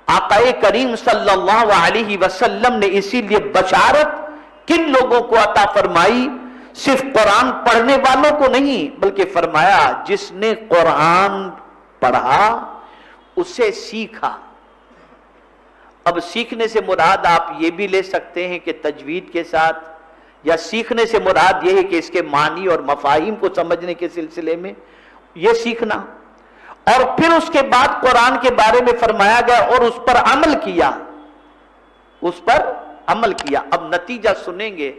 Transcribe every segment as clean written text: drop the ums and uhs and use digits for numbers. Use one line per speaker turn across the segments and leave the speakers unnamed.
आकाए करीम सल्लल्लाहु अलैहि वसल्लम ने इसीलिए बशारत किन लोगों को अता फरमाई, सिर्फ कुरान पढ़ने वालों को नहीं, बल्कि फरमाया जिसने कुरान पढ़ा उसे सीखा। अब सीखने से मुराद आप ये भी ले सकते हैं कि तजवीद के साथ, या सीखने से मुराद ये है कि इसके मानी और मफाहिम को समझने के सिलसिले में ये सीखना, और फिर उसके बाद कुरान के बारे में फरमाया गया और उस पर अमल किया, उस पर अमल किया। अब नतीजा सुनेंगे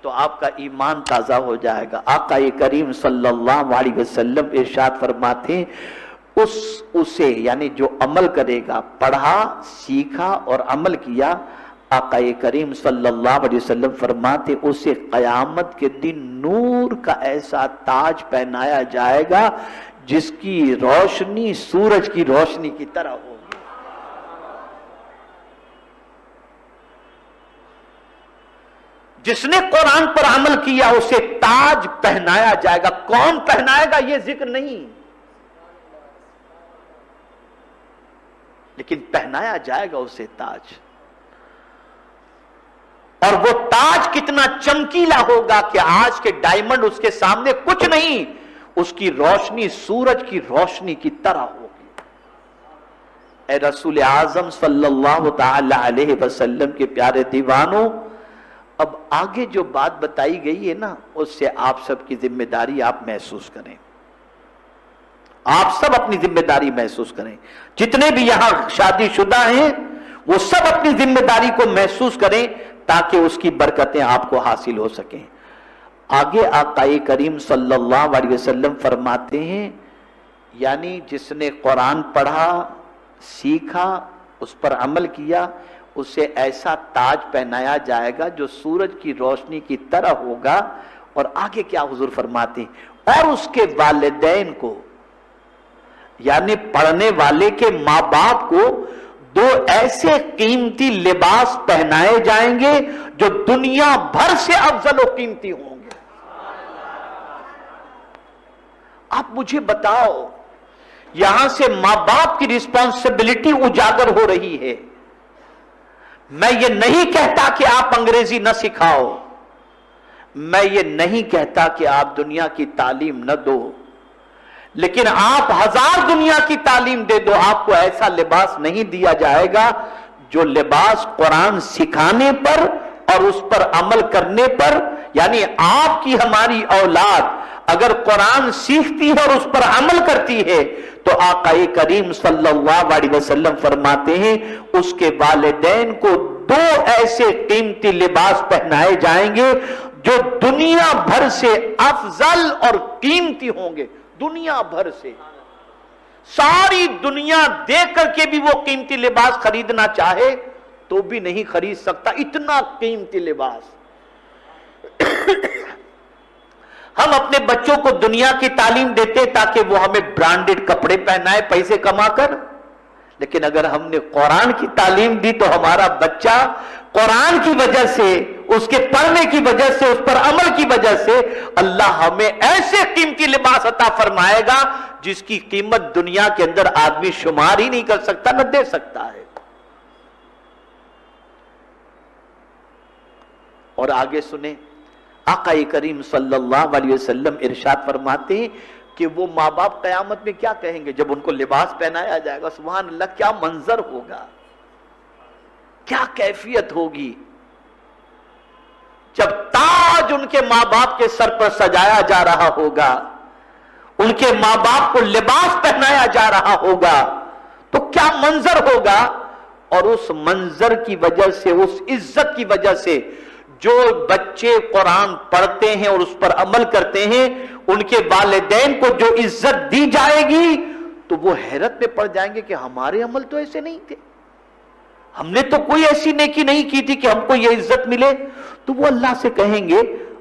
तो आपका ईमान ताजा हो जाएगा। आका करीम सल्लल्लाहु अलैहि वसल्लम इरशाद फरमाते हैं, उसे यानी जो अमल करेगा, पढ़ा, सीखा और अमल किया, आका करीम सल्लल्लाहु अलैहि वसल्लम फरमाते उसे क़यामत के दिन नूर का ऐसा ताज पहनाया जाएगा जिसकी रोशनी सूरज की रोशनी की तरह होगी। जिसने कुरान पर अमल किया उसे ताज पहनाया जाएगा। कौन पहनाएगा ये जिक्र नहीं, लेकिन पहनाया जाएगा उसे ताज। और वो ताज कितना चमकीला होगा कि आज के डायमंड उसके सामने कुछ नहीं, उसकी रोशनी सूरज की रोशनी की तरह होगी। ए रसूल आजम सल्लल्लाहु ताला अलैहि वसल्लम के प्यारे दीवानों, अब आगे जो बात बताई गई है ना, उससे आप सबकी जिम्मेदारी आप महसूस करें, आप सब अपनी जिम्मेदारी महसूस करें। जितने भी यहां शादीशुदा हैं वो सब अपनी जिम्मेदारी को महसूस करें ताकि उसकी बरकतें आपको हासिल हो सकें। आगे आकाए करीम सल्लल्लाहु अलैहि वसल्लम फरमाते हैं, यानी जिसने कुरान पढ़ा, सीखा, उस पर अमल किया, उसे ऐसा ताज पहनाया जाएगा जो सूरज की रोशनी की तरह होगा। और आगे क्या हुजूर फरमाते हैं, और उसके वालिदैन को यानी पढ़ने वाले के माँ बाप को दो ऐसे कीमती लिबास पहनाए जाएंगे जो दुनिया भर से अफजल और कीमती होंगे। आप मुझे बताओ, यहां से मां बाप की रिस्पॉन्सिबिलिटी उजागर हो रही है। मैं ये नहीं कहता कि आप अंग्रेजी न सिखाओ, मैं ये नहीं कहता कि आप दुनिया की तालीम न दो, लेकिन आप 1000 दुनिया की तालीम दे दो, आपको ऐसा लिबास नहीं दिया जाएगा जो लिबास कुरान सिखाने पर और उस पर अमल करने पर, यानी आपकी हमारी औलाद अगर कुरान सीखती है और उस पर अमल करती है तो आकाए करीम सल्लल्लाहु अलैहि वसल्लम फरमाते हैं उसके वालिदैन को दो ऐसे कीमती लिबास पहनाए जाएंगे जो दुनिया भर से अफजल और कीमती होंगे। दुनिया भर से, सारी दुनिया देख करके भी वो कीमती लिबास खरीदना चाहे तो भी नहीं खरीद सकता, इतना कीमती लिबास। हम अपने बच्चों को दुनिया की तालीम देते ताकि वो हमें ब्रांडेड कपड़े पहनाए पैसे कमाकर, लेकिन अगर हमने कुरान की तालीम दी तो हमारा बच्चा कुरान की वजह से, उसके पढ़ने की वजह से, उस पर अमल की वजह से अल्लाह हमें ऐसे कीमती लिबास अता फरमाएगा जिसकी कीमत दुनिया के अंदर आदमी शुमार ही नहीं कर सकता, न दे सकता है। और आगे सुने, आकाए करीम सल्लल्लाहु अलैहि वसल्लम इरशाद फरमाते हैं कि वो माँ बाप कयामत में क्या कहेंगे जब उनको लिबास पहनाया जाएगा। सुभान अल्लाह, क्या मंजर होगा, क्या कैफियत होगी जब ताज उनके माँ बाप के सर पर सजाया जा रहा होगा, उनके माँ बाप को लिबास पहनाया जा रहा होगा, तो क्या मंजर होगा। और उस मंजर की वजह से, उस इज्जत की वजह से जो बच्चे कुरान पढ़ते हैं और उस पर अमल करते हैं, उनके वालिदैन को जो इज्जत दी जाएगी तो वो हैरत में पड़ जाएंगे कि हमारे अमल तो ऐसे नहीं थे, हमने तो कोई ऐसी नेकी नहीं की थी कि हमको ये इज्जत मिले। तो वो अल्लाह से कहेंगे,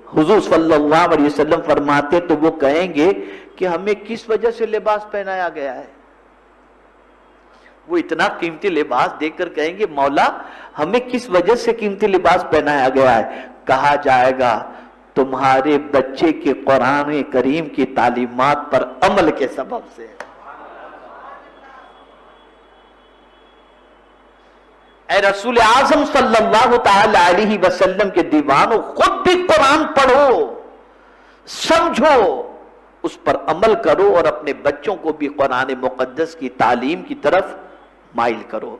हुजूर सल्लल्लाहु अलैहि वसल्लम फरमाते, तो वो कहेंगे कि हमें किस वजह से लिबास पहनाया गया है। वो इतना कीमती लिबास देखकर कहेंगे, मौला हमें किस वजह से कीमती लिबास पहनाया गया है। कहा जाएगा, तुम्हारे बच्चे के कुरान करीम की तालीमात पर अमल के सबब से। اے رسول اعظم صلی اللہ تعالی علیہ وسلم کے دیوانوں، خود بھی قرآن پڑھو، سمجھو، اس پر عمل کرو اور اپنے بچوں کو بھی قرآن مقدس کی تعلیم کی طرف مائل کرو۔